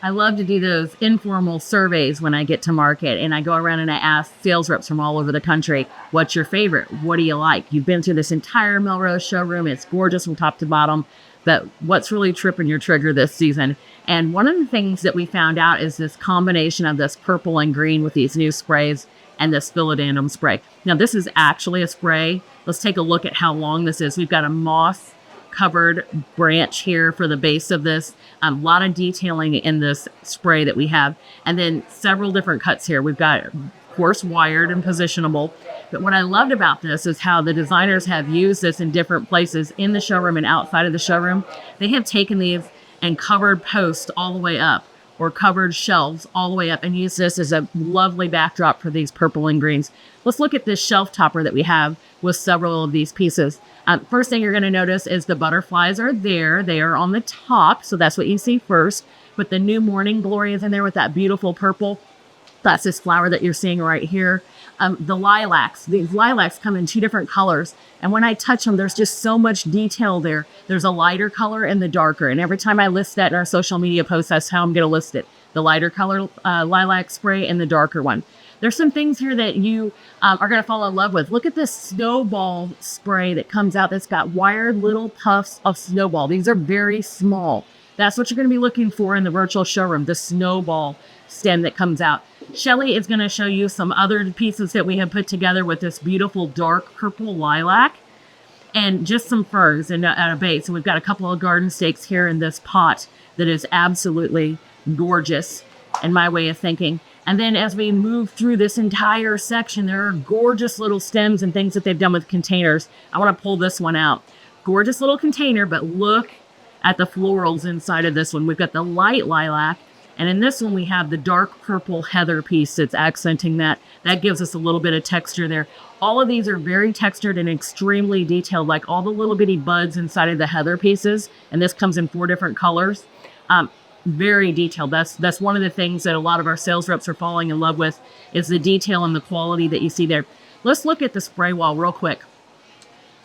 I love to do those informal surveys when I get to market, and I go around and I ask sales reps from all over the country, what's your favorite? What do you like? You've been through this entire Melrose showroom. It's gorgeous from top to bottom, but what's really tripping your trigger this season? And one of the things that we found out is this combination of this purple and green with these new sprays and this philodendron spray. Now, this is actually a spray. Let's take a look at how long this is. We've got a moss covered branch here for the base of this. A lot of detailing in this spray that we have. And then several different cuts here. We've got, of course, wired and positionable. But what I loved about this is how the designers have used this in different places in the showroom and outside of the showroom. They have taken these and covered posts all the way up, or covered shelves all the way up, and used this as a lovely backdrop for these purple and greens. Let's look at this shelf topper that we have with several of these pieces. First thing you're going to notice is the butterflies are there. They are on the top, so that's what you see first. But the new morning glory is in there with that beautiful purple. That's this flower that you're seeing right here. The lilacs. These lilacs come in 2 different colors. And when I touch them, there's just so much detail there. There's a lighter color and the darker. And every time I list that in our social media posts, that's how I'm going to list it. The lighter color lilac spray and the darker one. There's some things here that you are going to fall in love with. Look at this snowball spray that comes out that's got wired little puffs of snowball. These are very small. That's what you're going to be looking for in the virtual showroom, the snowball stem that comes out. Shelly is going to show you some other pieces that we have put together with this beautiful dark purple lilac and just some ferns and at a base. And we've got a couple of garden stakes here in this pot that is absolutely gorgeous in my way of thinking. And then as we move through this entire section, there are gorgeous little stems and things that they've done with containers. I want to pull this one out. Gorgeous little container, but look at the florals inside of this one. We've got the light lilac, and in this one we have the dark purple heather piece that's accenting that. That gives us a little bit of texture there. All of these are very textured and extremely detailed, like all the little bitty buds inside of the heather pieces, and this comes in 4 different colors. Very detailed. That's one of the things that a lot of our sales reps are falling in love with, is the detail and the quality that you see there. Let's look at the spray wall real quick.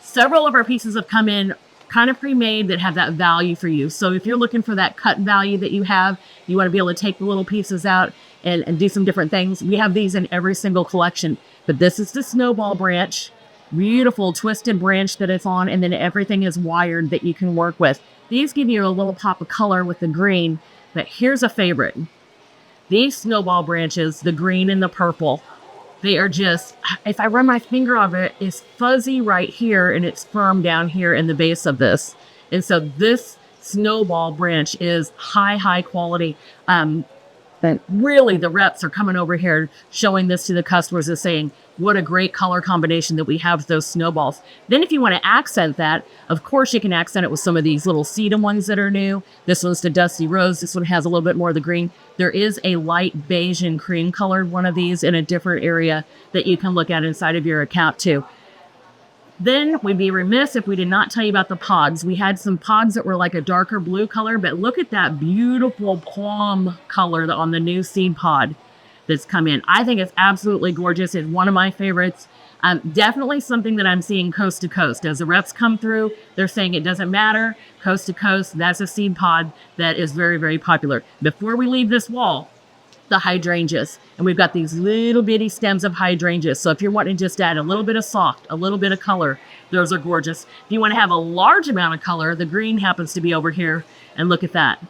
Several of our pieces have come in kind of pre-made that have that value for you. So if you're looking for that cut value that you have, you want to be able to take the little pieces out and do some different things. We have these in every single collection, but this is the Snowball Branch. Beautiful twisted branch that it's on, and then everything is wired that you can work with. These give you a little pop of color with the green, but here's a favorite. These snowball branches, the green and the purple, they are just, if I run my finger on it, it's fuzzy right here and it's firm down here in the base of this. And so this snowball branch is high quality. But really the reps are coming over here showing this to the customers and saying, what a great color combination that we have with those snowballs. Then if you want to accent that, of course you can accent it with some of these little sedum ones that are new. This one's the dusty rose. This one has a little bit more of the green. There is a light beige and cream colored one of these in a different area that you can look at inside of your account too. Then we'd be remiss if we did not tell you about the pods. We had some pods that were like a darker blue color, but look at that beautiful plum color on the new seed pod that's come in. I think it's absolutely gorgeous. It's one of my favorites. Definitely something that I'm seeing coast to coast. As the reps come through, they're saying it doesn't matter. Coast to coast, that's a seed pod that is very popular. Before we leave this wall, the hydrangeas. And we've got these little bitty stems of hydrangeas. So if you're wanting to just add a little bit of soft, a little bit of color, those are gorgeous. If you want to have a large amount of color, the green happens to be over here. And look at that.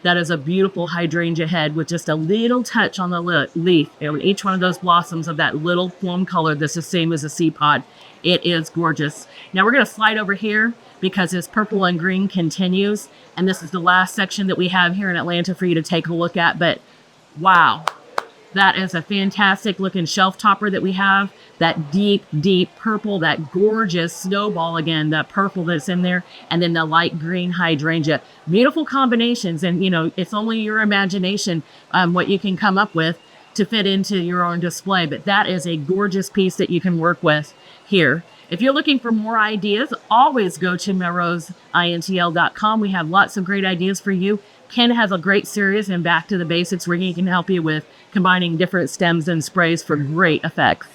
That is a beautiful hydrangea head with just a little touch on the leaf. And each one of those blossoms of that little plum color that's the same as a seed pod. It is gorgeous. Now we're going to slide over here because this purple and green continues. And this is the last section that we have here in Atlanta for you to take a look at. But wow, that is a fantastic looking shelf topper that we have. That deep purple, that gorgeous snowball again, that purple that's in there, and then the light green hydrangea. Beautiful combinations, and you know, it's only your imagination what you can come up with to fit into your own display. But that is a gorgeous piece that you can work with here. If you're looking for more ideas, always go to melroseintl.com. We have lots of great ideas for you. Ken has a great series in Back to the Basics where he can help you with combining different stems and sprays for great effects.